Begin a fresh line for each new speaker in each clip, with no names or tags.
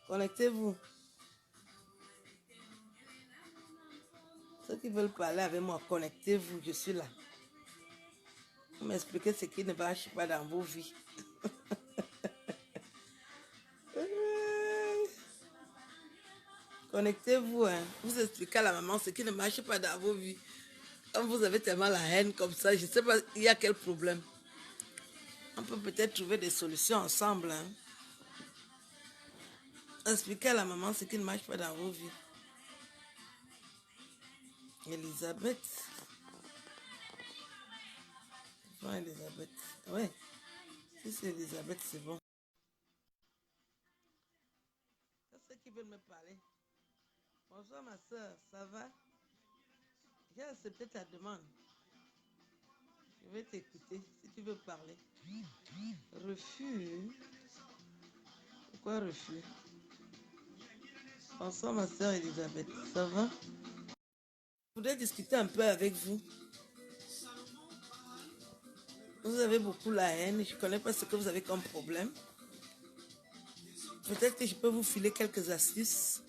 Connectez-vous. Ceux qui veulent parler avec moi, connectez-vous, je suis là. Vous m'expliquez ce qui ne marche pas dans vos vies. Connectez-vous, hein. Vous expliquez à la maman ce qui ne marche pas dans vos vies. Quand vous avez tellement la haine comme ça, je ne sais pas, il y a quel problème. On peut peut-être trouver des solutions ensemble. Hein. Expliquez à la maman ce qui ne marche pas dans vos vies. Elisabeth. Bon, Elisabeth. Oui. Si c'est Elisabeth, c'est bon. C'est ceux qui veulent me parler. Bonsoir ma soeur, ça va? J'ai accepté ta demande. Je vais t'écouter si tu veux parler. Refus? Pourquoi refus? Bonsoir ma soeur Elisabeth, ça va? Je voudrais discuter un peu avec vous. Vous avez beaucoup la haine, je ne connais pas ce que vous avez comme problème. Peut-être que je peux vous filer quelques astuces.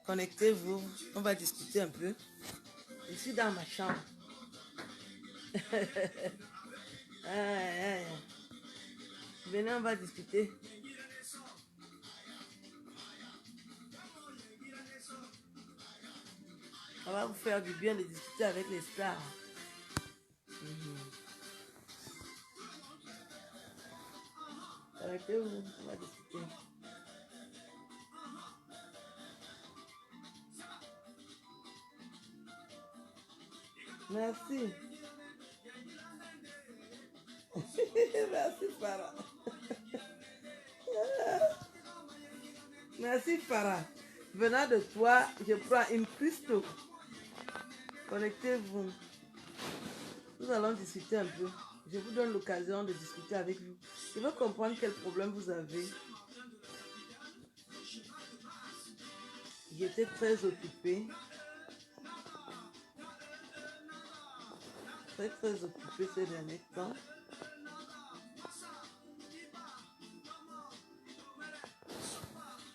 Connectez-vous, on va discuter un peu. Je suis dans ma chambre. Venez, on va discuter. On va vous faire du bien de discuter avec les stars. Connectez-vous, on va discuter. Merci. Merci, Farah. Merci, Farah. Venant de toi, je prends une Christo. Connectez-vous. Nous allons discuter un peu. Je vous donne l'occasion de discuter avec vous. Je veux comprendre quel problème vous avez. J'étais très occupée. Très occupée ces derniers temps.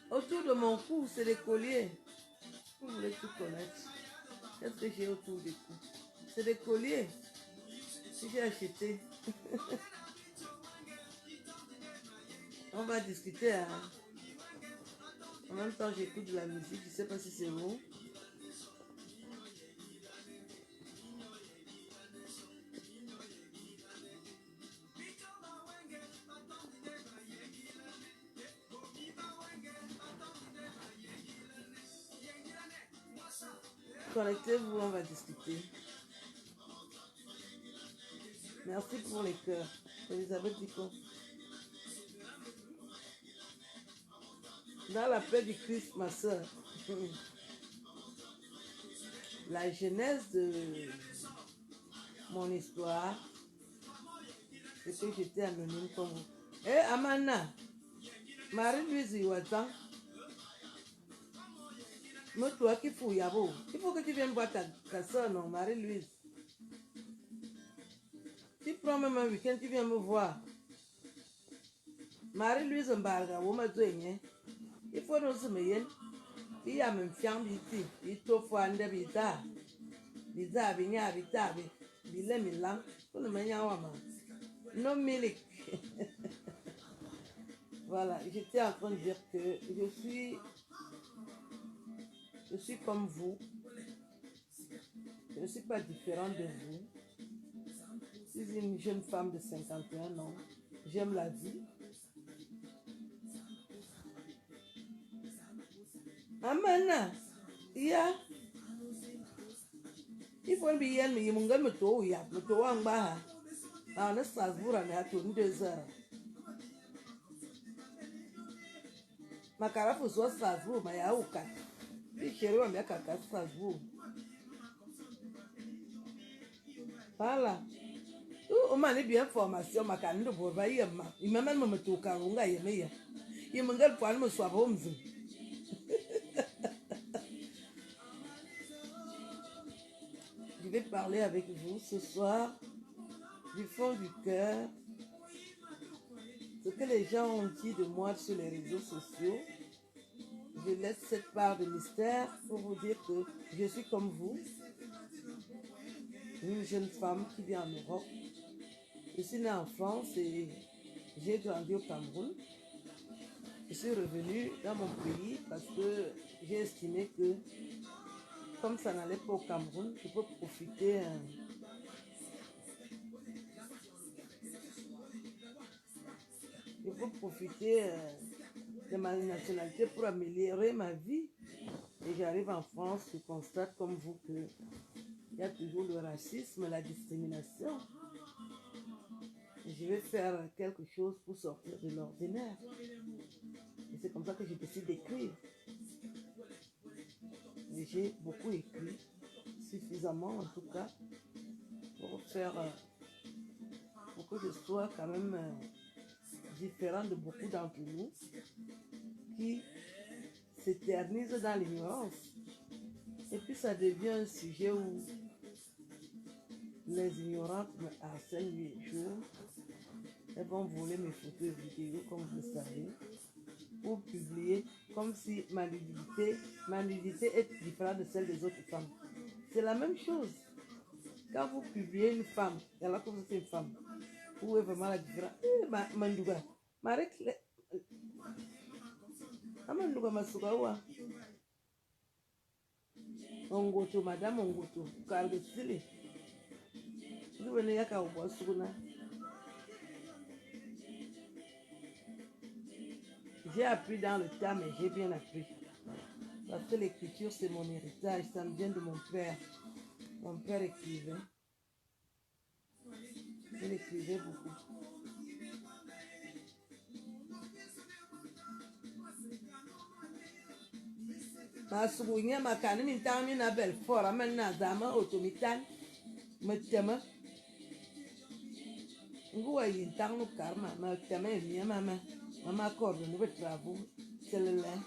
Autour de mon cou, c'est des colliers. Vous voulez tout connaître. Qu'est-ce que j'ai autour du cou? C'est des colliers que j'ai achetés. On va discuter. Hein. En même temps, j'écoute de la musique. Je ne sais pas si c'est vous. Connectez-vous, on va discuter. Merci pour les cœurs. Elisabeth Dico. Dans la paix du Christ, ma soeur. La genèse de mon histoire, c'est que j'étais anonyme comme vous. Eh, Amana, Marie-Louise Iwatan, moi, toi qui fous, Yabo, il faut que tu viennes voir ta soeur, non, Marie-Louise. Tu prends même un week-end, tu viens me voir. Marie-Louise Mbarga, où m'a dit, il faut nous se mettre. Il y a même fiam biti, il faut faire un débita. Bizarre, bizarre, bizarre, bizarre, bizarre, pour le meilleur homme. Non, Milik. Voilà, j'étais en train de dire que je suis comme vous. Je ne suis pas différente de vous. Je suis une jeune femme de 51 ans. J'aime la vie. Amana, il faut bien me munga me to ya, me to anga. Ah, ne Strasbourg on est à 2 heures. Ma carafe soit Strasbourg, ma ya uka. Puis chérie, on est à Strasbourg. Voilà. On m'a dit bien formation, ma canne de bourba, il m'a même me to karunga yemeya. Il me gueule pour me soit homme. Je vais parler avec vous ce soir du fond du cœur, ce que les gens ont dit de moi sur les réseaux sociaux. je laisse cette part de mystère pour vous dire que je suis comme vous, une jeune femme qui vit en Europe. Je suis née en France et j'ai grandi au Cameroun. Je suis revenue dans mon pays parce que j'ai estimé que comme ça n'allait pas au Cameroun, je peux profiter de ma nationalité pour améliorer ma vie. Et j'arrive en France, je constate comme vous qu'il y a toujours le racisme, la discrimination. Et je vais faire quelque chose pour sortir de l'ordinaire. Et c'est comme ça que je décide d'écrire. Et j'ai beaucoup écrit, suffisamment en tout cas, pour que je sois quand même différent de beaucoup d'entre nous qui s'éternisent dans l'ignorance. Et puis ça devient un sujet où les ignorantes me harcèlent les jours. Elles vont voler mes photos et vidéos, comme vous le savez, pour publier comme si ma nudité est différente de celle des autres femmes. C'est la même chose. Quand vous publiez une femme, alors que vous êtes une femme, où est vraiment la différence? Mandouga, Marek, Amanduga Masugawa, Ongoto, Madame Ongoto, Kalgesili, vous venez à Kaouboasuna. J'ai appris dans le temps, mais j'ai bien appris. Parce que l'écriture, c'est mon héritage, ça me vient de mon père. Mon père écrivait. Il écrivait beaucoup. Masugunya makani mintami na Belfort, amena zama otomitan, metema. Nguwa yintang no karma, metema emiya mama accorde nous travaux, c'est le lait.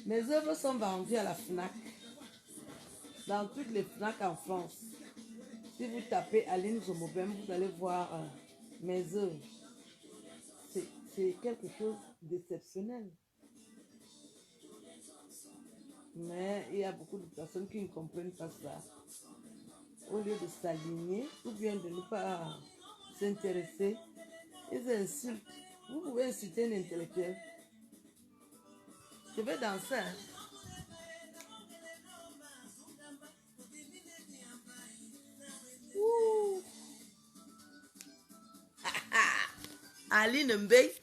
Mes œuvres sont vendues à la FNAC, dans toutes les FNAC en France. Si vous tapez Aline Zomobem, vous allez voir mes œuvres. C'est quelque chose d'exceptionnel. Mais il y a beaucoup de personnes qui ne comprennent pas ça. Au lieu de s'aligner ou bien de ne pas s'intéresser, ils insultent. Vous pouvez insulter un intellectuel. Je vais danser. Hein? Aline Mbey.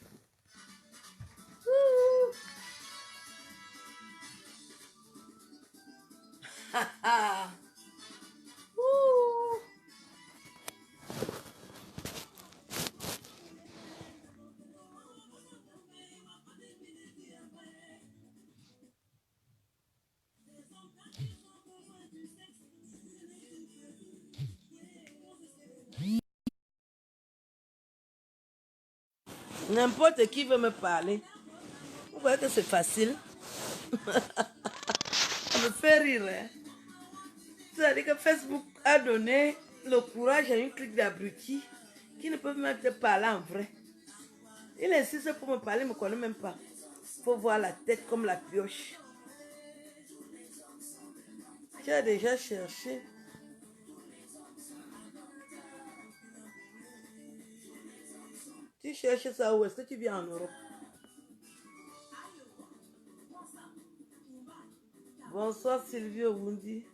N'importe qui veut me parler. Vous voyez que c'est facile. Ça me fait rire. Hein? C'est-à-dire que Facebook a donné le courage à une clique d'abrutis qui ne peuvent même te parler en vrai. Il insiste pour me parler, il ne me connaît même pas. Il faut voir la tête comme la pioche. Tu as déjà cherché. Tu cherches ça où? Est-ce que tu viens en Europe? Bonsoir Sylvie Owundi.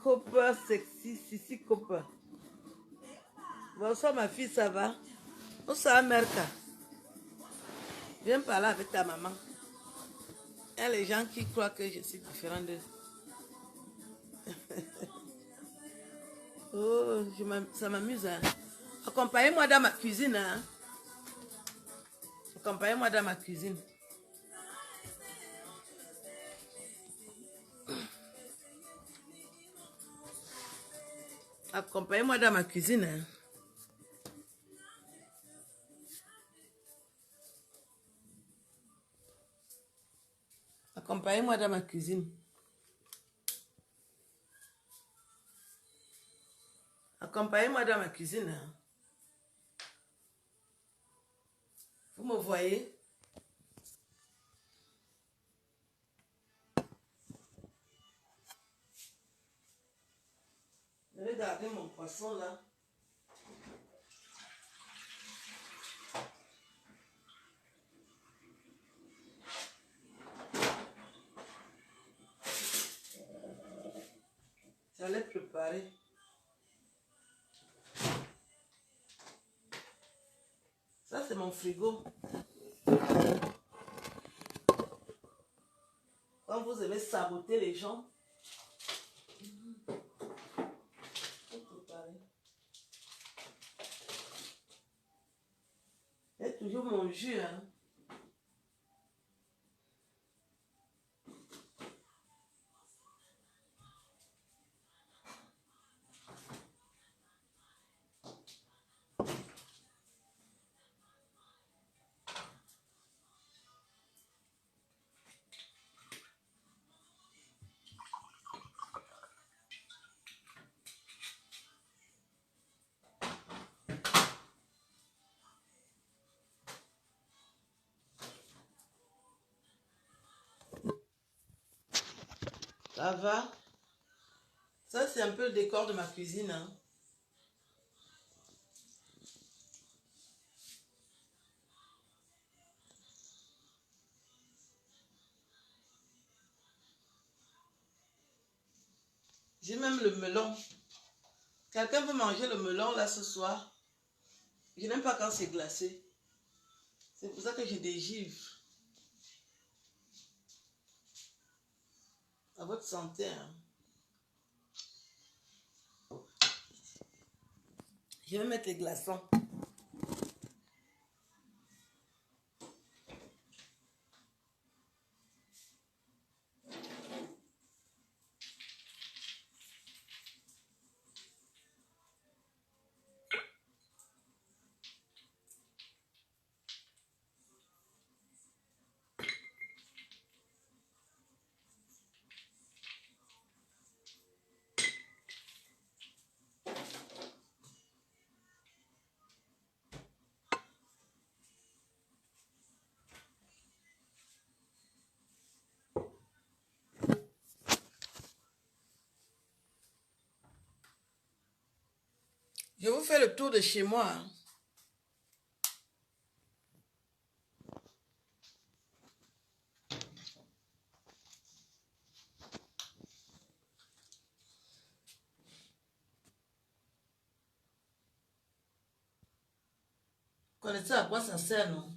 Copper sexy, Sissi Copper. Bonsoir ma fille, ça va? Où ça, Merka? Viens parler avec ta maman. Il y a les gens qui croient que je suis différente d'eux. Oh, ça m'amuse. Hein? Accompagnez-moi dans ma cuisine. Hein? Accompagnez-moi dans ma cuisine. Accompagnez-moi dans ma cuisine. Hein? Accompagnez-moi dans ma cuisine. Accompagnez-moi dans ma cuisine. Hein? Vous me voyez? Je vais garder mon poisson là. J'allais préparer. Ça, c'est mon frigo. Quand vous aimez saboter les gens, vous préparez. C'est toujours mon jus, hein. Ça va? Ça, c'est un peu le décor de ma cuisine, hein. J'ai même le melon. Quelqu'un veut manger le melon là ce soir? Je n'aime pas quand c'est glacé. C'est pour ça que j'ai des givres. À votre santé, hein. Je vais mettre les glaçons. Je vous fais le tour de chez moi, hein. Vous connaissez à quoi ça sert, non?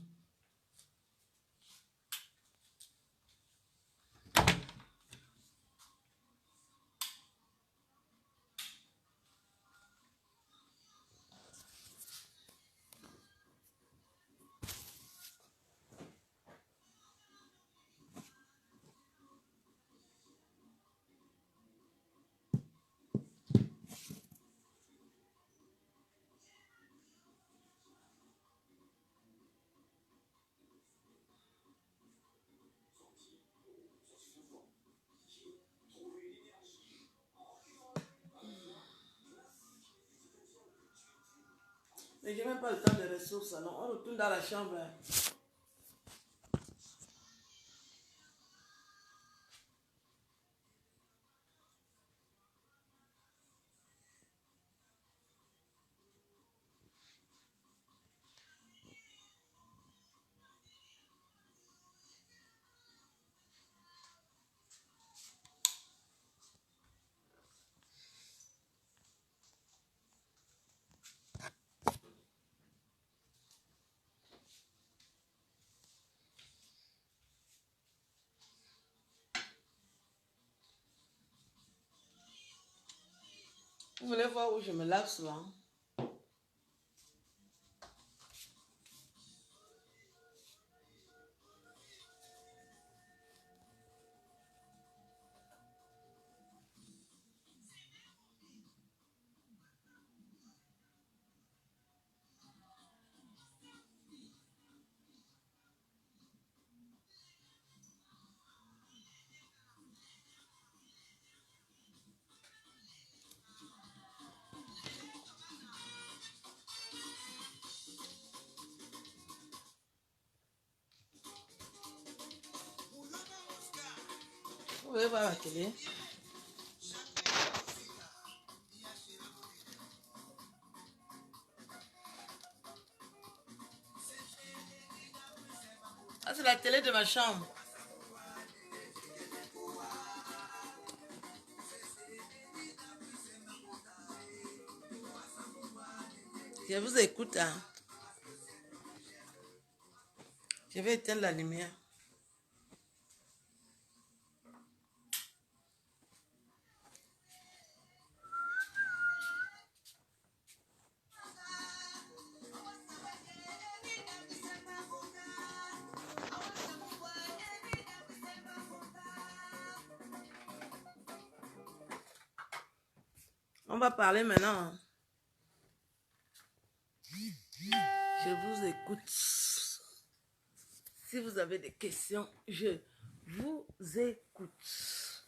Mais je n'ai même pas le temps de ressources, alors on retourne dans la chambre, hein. Vous voulez voir où je me lave souvent? voulez voir la télé? Ah, c'est la télé de ma chambre. Je vous écoute, hein. Je vais éteindre la lumière. On va parler maintenant. Je vous écoute. Si vous avez des questions, je vous écoute.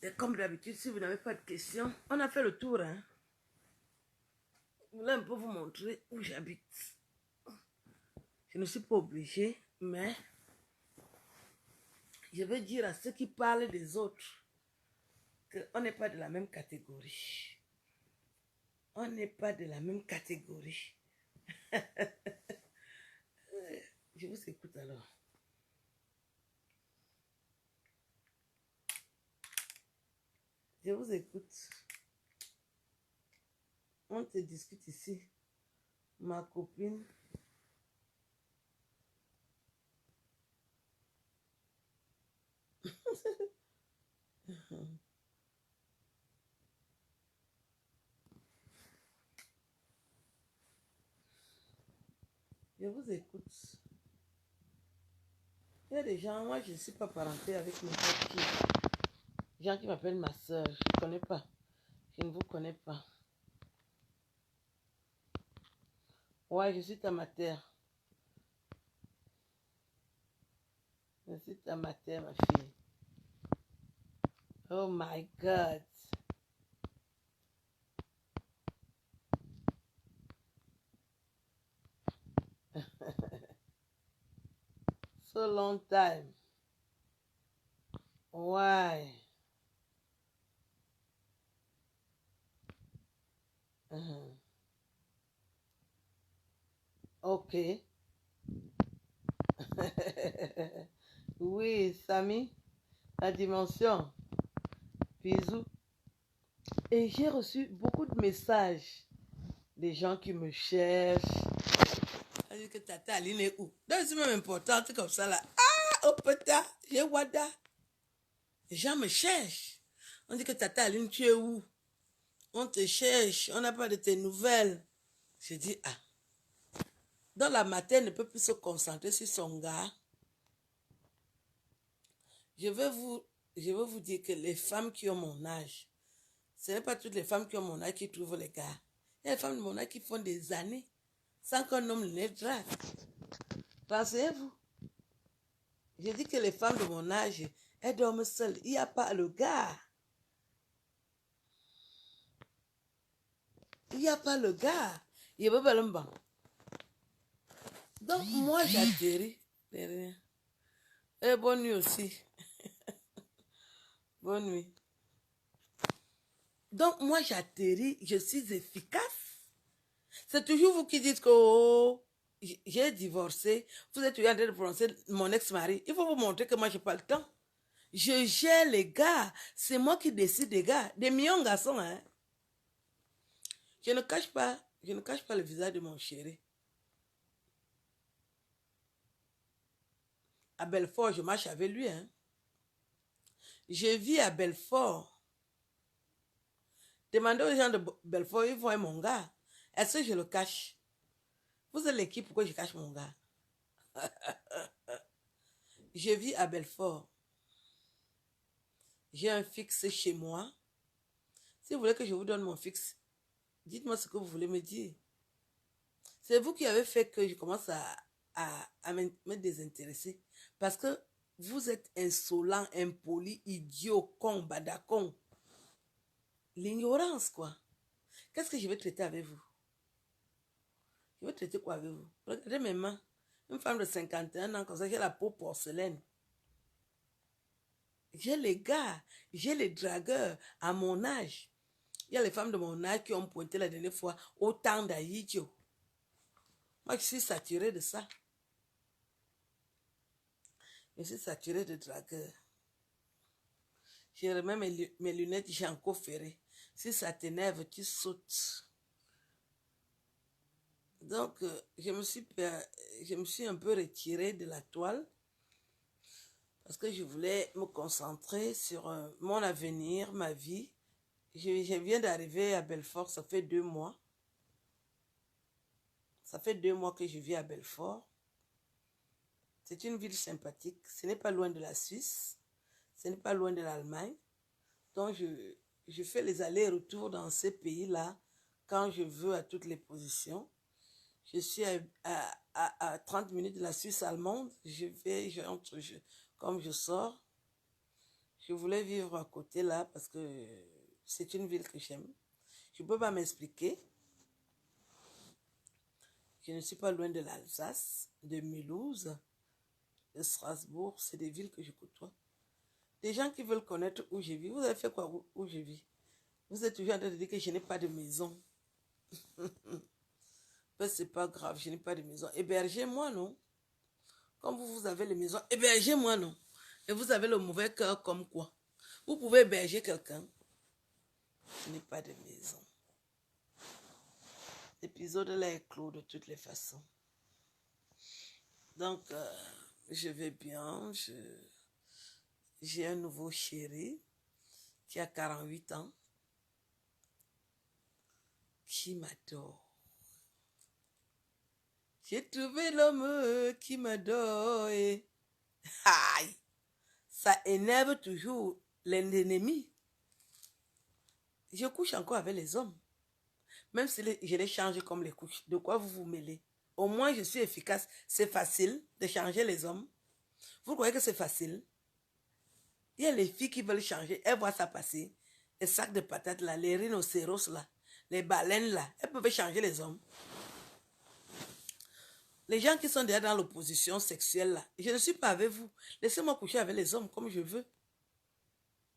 Et comme d'habitude, si vous n'avez pas de questions, on a fait le tour. Hein? Je voulais un peu vous montrer où j'habite. Je ne suis pas obligée, mais je vais dire à ceux qui parlent des autres qu'on n'est pas de la même catégorie. On n'est pas de la même catégorie. Je vous écoute alors. Je vous écoute. On te discute ici. Ma copine. Je vous écoute. Il y a des gens, moi je ne suis pas parentée avec n'importe qui. Des gens qui m'appellent ma soeur, je ne connais pas. Je ne vous connais pas. Ouais, je suis ta matière. Je suis ta matière, ma fille. Oh my God. So long time. Why? Ok. Oui, Samy, la dimension. Bisous. Et j'ai reçu beaucoup de messages des gens qui me cherchent. On dit que Tata Aline est où? Donc c'est même important, c'est comme ça là. Ah, Opeta, j'ai Wada. Les gens me cherchent. On dit que Tata Aline, tu es où? On te cherche, on n'a pas de tes nouvelles. Je dis, ah. Donc la matin ne peut plus se concentrer sur son gars. Je veux vous dire que les femmes qui ont mon âge, ce n'est pas toutes les femmes qui ont mon âge qui trouvent les gars. Il y a des femmes de mon âge qui font des années sans qu'un homme les drague. Pensez-vous? Je dis que les femmes de mon âge, elles dorment seules. Il n'y a pas le gars. Il n'y a pas le gars. Il veut pas le banc. Donc, moi, j'atterris. Et bonne nuit aussi. Bonne nuit. Donc, moi, j'atterris. Je suis efficace. C'est toujours vous qui dites que oh, j'ai divorcé. Vous êtes toujours en train de prononcer mon ex-mari. Il faut vous montrer que moi, je n'ai pas le temps. Je gère les gars. C'est moi qui décide des gars. Des millions de garçons. Hein. Je ne cache pas le visage de mon chéri. À Belfort, je marche avec lui. Hein. Je vis à Belfort. Demandez aux gens de Belfort, ils voient mon gars. Est-ce que je le cache? Vous êtes l'équipe, pourquoi je cache mon gars? Je vis à Belfort. J'ai un fixe chez moi. Si vous voulez que je vous donne mon fixe, dites-moi ce que vous voulez me dire. C'est vous qui avez fait que je commence à me désintéresser. Parce que vous êtes insolent, impoli, idiot, con, badacon. L'ignorance, quoi. Qu'est-ce que je vais traiter avec vous? Je vais traiter quoi avec vous? Regardez mes mains. Une femme de 51 ans, comme ça, j'ai la peau porcelaine. J'ai les gars, j'ai les dragueurs à mon âge. Il y a les femmes de mon âge qui ont pointé la dernière fois autant d'Aïdjo. Moi, je suis saturée de ça. Je suis saturée de dragueurs. Je remets mes lunettes Janko Ferré. Si ça t'énerve, tu sautes. Donc, je me suis un peu retirée de la toile parce que je voulais me concentrer sur mon avenir, ma vie. Je viens d'arriver à Belfort, ça fait 2 mois. Ça fait 2 mois que je vis à Belfort. C'est une ville sympathique. Ce n'est pas loin de la Suisse. Ce n'est pas loin de l'Allemagne. Donc, je fais les allers-retours dans ces pays-là quand je veux à toutes les positions. Je suis à 30 minutes de la Suisse allemande. J'entre, comme je sors. Je voulais vivre à côté là parce que c'est une ville que j'aime. Je ne peux pas m'expliquer. Je ne suis pas loin de l'Alsace, de Mulhouse, de Strasbourg. C'est des villes que je côtoie. Des gens qui veulent connaître où je vis. Vous avez fait quoi où je vis? Vous êtes toujours en train de dire que je n'ai pas de maison. Ben, c'est pas grave, je n'ai pas de maison. Hébergez-moi, non? Comme vous avez les maisons, hébergez-moi, non? Et vous avez le mauvais cœur comme quoi? Vous pouvez héberger quelqu'un. Je n'ai pas de maison. L'épisode là est clos de toutes les façons. Donc, je vais bien. J'ai un nouveau chéri qui a 48 ans, qui m'adore. J'ai trouvé l'homme qui m'adore et aïe, ça énerve toujours l'ennemi. Je couche encore avec les hommes. Même si je les change comme les couches. De quoi vous vous mêlez? Au moins, je suis efficace. C'est facile de changer les hommes. Vous croyez que c'est facile? Il y a les filles qui veulent changer. Elles voient ça passer. Les sacs de patates là, les rhinocéros là, les baleines là. Elles peuvent changer les hommes. Les gens qui sont déjà dans l'opposition sexuelle là, je ne suis pas avec vous. Laissez-moi coucher avec les hommes comme je veux.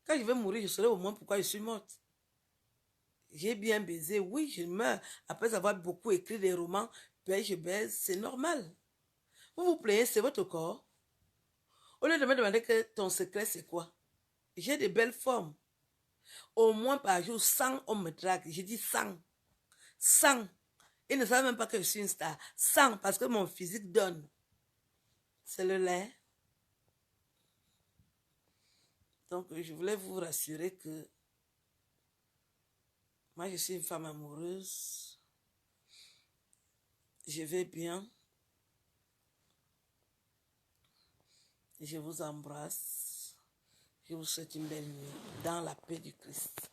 Quand je vais mourir, je saurai au moins pourquoi je suis morte. J'ai bien baisé, oui, je meurs. Après avoir beaucoup écrit des romans, ben je baise, c'est normal. Vous vous plaignez, c'est votre corps. Au lieu de me demander que ton secret, c'est quoi? J'ai de belles formes. Au moins par jour, 100 hommes me draguent. Je dis 100. 100. Ils ne savent même pas que je suis une star. 100 parce que mon physique donne. C'est le lait. Donc, je voulais vous rassurer que moi, je suis une femme amoureuse. Je vais bien. Je vous embrasse. Je vous souhaite une belle nuit dans la paix du Christ.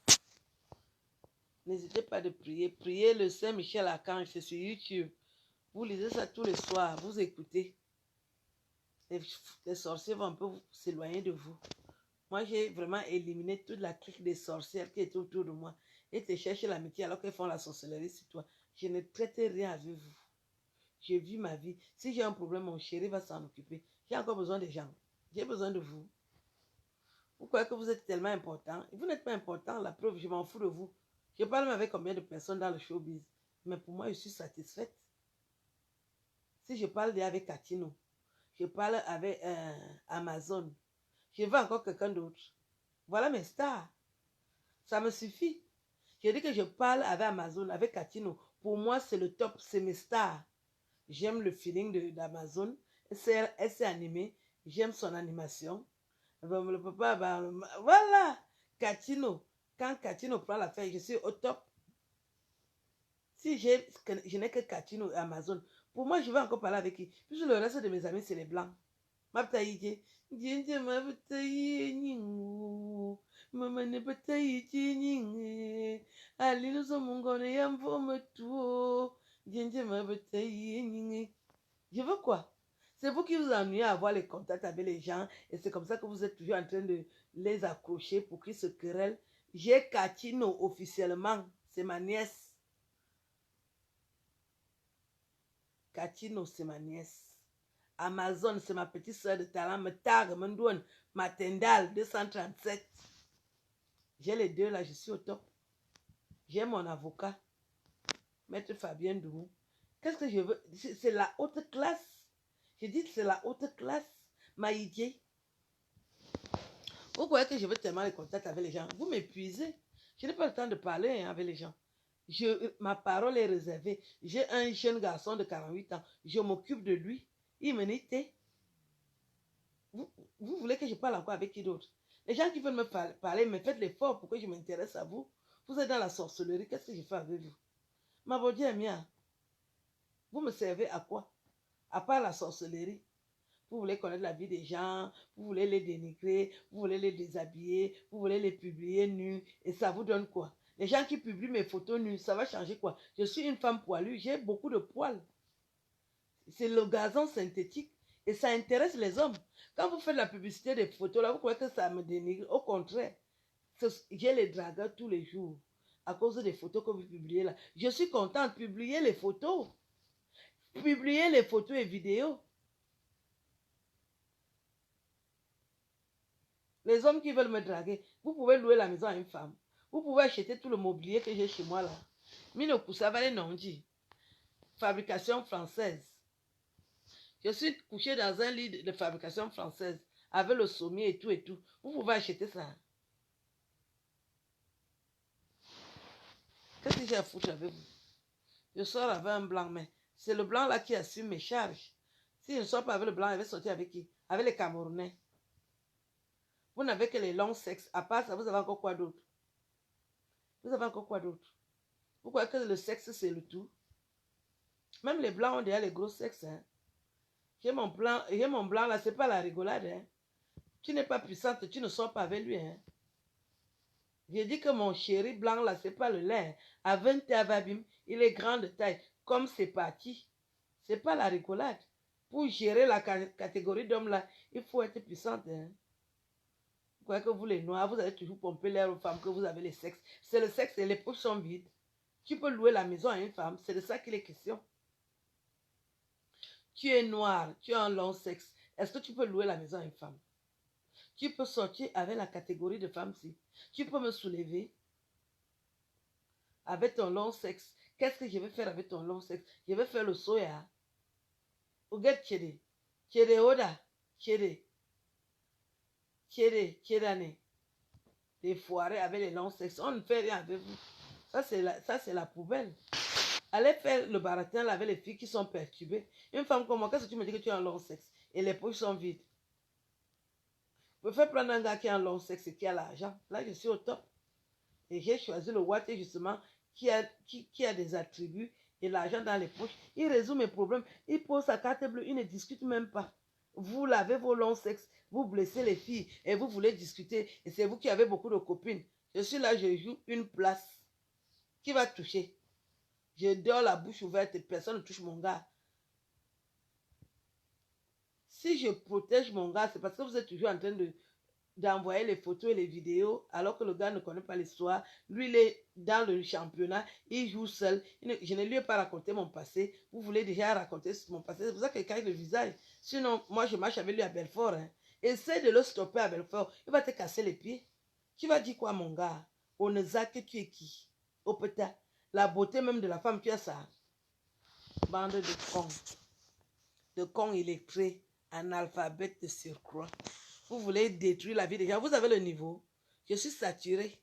N'hésitez pas de prier. Priez le Saint-Michel Archange, c'est sur YouTube. Vous lisez ça tous les soirs, vous écoutez. Les sorciers vont un peu s'éloigner de vous. Moi, j'ai vraiment éliminé toute la clique des sorcières qui étaient autour de moi. Et te chercher l'amitié alors qu'elles font la sorcellerie sur toi. Je ne traite rien avec vous. Je vis ma vie. Si j'ai un problème, mon chéri va s'en occuper. J'ai encore besoin des gens. J'ai besoin de vous. Vous croyez que vous êtes tellement important? Vous n'êtes pas important, la preuve, je m'en fous de vous. Je parle même avec combien de personnes dans le showbiz. Mais pour moi, je suis satisfaite. Si je parle avec Catino, je parle avec Amazon, je veux encore quelqu'un d'autre. Voilà mes stars. Ça me suffit. Je dis que je parle avec Amazon, avec Catino. Pour moi, c'est le top, c'est mes stars. J'aime le feeling d'Amazon. Elle s'est animée. J'aime son animation. Le papa, voilà. Catino. Quand Catino prend la feuille, je suis au top. Si je n'ai que Catino et Amazon, pour moi, je vais encore parler avec qui? Puis le reste de mes amis, c'est les blancs. Ma bataille, ma bataille, maman ne bataille, Ali nous sommes mon gars, et un peu me tout. Ma bataille, je veux quoi? C'est vous qui vous ennuyez à avoir les contacts avec les gens et c'est comme ça que vous êtes toujours en train de les accrocher pour qu'ils se querellent. J'ai Catino officiellement, c'est ma nièce. Catino, c'est ma nièce. Amazon, c'est ma petite soeur de talent, me tag, me donne ma Tendal 237. J'ai les deux là, je suis au top. J'ai mon avocat, Maître Fabien Doumou. Qu'est-ce que je veux? C'est la haute classe. Je dis que c'est la haute classe. Maïdier. Vous croyez que je veux tellement les contacts avec les gens? Vous m'épuisez. Je n'ai pas le temps de parler avec les gens. Ma parole est réservée. J'ai un jeune garçon de 48 ans. Je m'occupe de lui. Il me dit, vous voulez que je parle encore avec qui d'autre? Les gens qui veulent me parler, me faites l'effort pour que je m'intéresse à vous. Vous êtes dans la sorcellerie. Qu'est-ce que je fais avec vous? Ma body est mia. Vous me servez à quoi? À part la sorcellerie. Vous voulez connaître la vie des gens, vous voulez les dénigrer, vous voulez les déshabiller, vous voulez les publier nus. Et ça vous donne quoi? Les gens qui publient mes photos nues, ça va changer quoi? Je suis une femme poilue, j'ai beaucoup de poils. C'est le gazon synthétique et ça intéresse les hommes. Quand vous faites la publicité des photos, là, vous croyez que ça me dénigre? Au contraire, j'ai les dragueurs tous les jours à cause des photos que vous publiez là. Je suis contente de publier les photos. Publier les photos et vidéos. Les hommes qui veulent me draguer, vous pouvez louer la maison à une femme. Vous pouvez acheter tout le mobilier que j'ai chez moi là. Mino Koussavale Nondi. Fabrication française. Je suis couchée dans un lit de fabrication française avec le sommier et tout et tout. Vous pouvez acheter ça. Qu'est-ce que j'ai à foutre avec vous? Je sors avec un blanc, mais c'est le blanc là qui assume mes charges. Si je ne sors pas avec le blanc, je vais sortir avec qui? Avec les Camerounais. Vous n'avez que les longs sexes. À part ça, vous avez encore quoi d'autre? Vous avez encore quoi d'autre? Vous croyez que le sexe, c'est le tout? Même les blancs ont déjà les gros sexes. Hein? J'ai mon blanc là, c'est pas la rigolade. Hein? Tu n'es pas puissante, tu ne sors pas avec lui. Hein? J'ai dit que mon chéri blanc là, c'est pas le lait. À 20 avabim, il est grand de taille. Comme c'est parti. C'est pas la rigolade. Pour gérer la catégorie d'hommes là, il faut être puissante. Hein? Vous croyez que vous les noirs, vous allez toujours pomper l'air aux femmes que vous avez les sexes. C'est le sexe et les poches sont vides. Tu peux louer la maison à une femme, c'est de ça qu'il est question. Tu es noir, tu as un long sexe. Est-ce que tu peux louer la maison à une femme? Tu peux sortir avec la catégorie de femmes-ci. Tu peux me soulever avec ton long sexe. Qu'est-ce que je vais faire avec ton long sexe? Je vais faire le soya. Oget tchede. Tchede oda. Tchede. Tchede. Tchedane. Des foirés avec les longs sexes. On ne fait rien avec vous. Ça, c'est la poubelle. Allez faire le baratin là avec les filles qui sont perturbées. Une femme comme moi, qu'est-ce que tu me dis que tu as un long sexe et les poches sont vides? Je préfère prendre un gars qui a un long sexe et qui a l'argent. Là, je suis au top. Et j'ai choisi le Watt justement qui a des attributs et l'argent dans les poches. Il résout mes problèmes. Il pose sa carte bleue, il ne discute même pas. Vous lavez vos longs sexes, vous blessez les filles et vous voulez discuter. Et c'est vous qui avez beaucoup de copines. Je suis là, je joue une place. Qui va toucher? Je dors la bouche ouverte et personne ne touche mon gars. Si je protège mon gars, c'est parce que vous êtes toujours en train d'envoyer les photos et les vidéos alors que le gars ne connaît pas l'histoire. Lui, il est dans le championnat, il joue seul. Je ne lui ai pas raconté mon passé. Vous voulez déjà raconter mon passé. C'est pour ça qu'il cache le visage. Sinon, moi, je marche avec lui à Belfort. Hein. Essaie de le stopper à Belfort. Il va te casser les pieds. Tu vas dire quoi, mon gars? On ne sait que tu es qui? Au peut-être. La beauté même de la femme, tu as ça. Bande de cons. De cons illettrés, analphabètes de surcroît. Vous voulez détruire la vie des gens. Vous avez le niveau. Je suis saturé.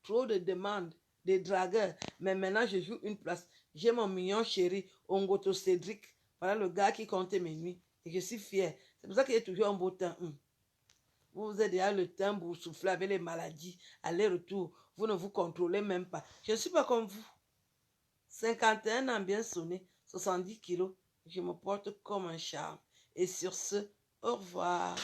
Trop de demandes, des dragueurs. Mais maintenant, je joue une place. J'ai mon mignon chéri, Ongoto Cédric. Voilà le gars qui compte mes nuits. Et je suis fière. C'est pour ça qu'il y a toujours un beau temps. Vous êtes déjà le temps pour souffler avec les maladies. Aller-retour. Vous ne vous contrôlez même pas. Je ne suis pas comme vous. 51 ans bien sonné. 70 kilos. Je me porte comme un charme. Et sur ce, au revoir.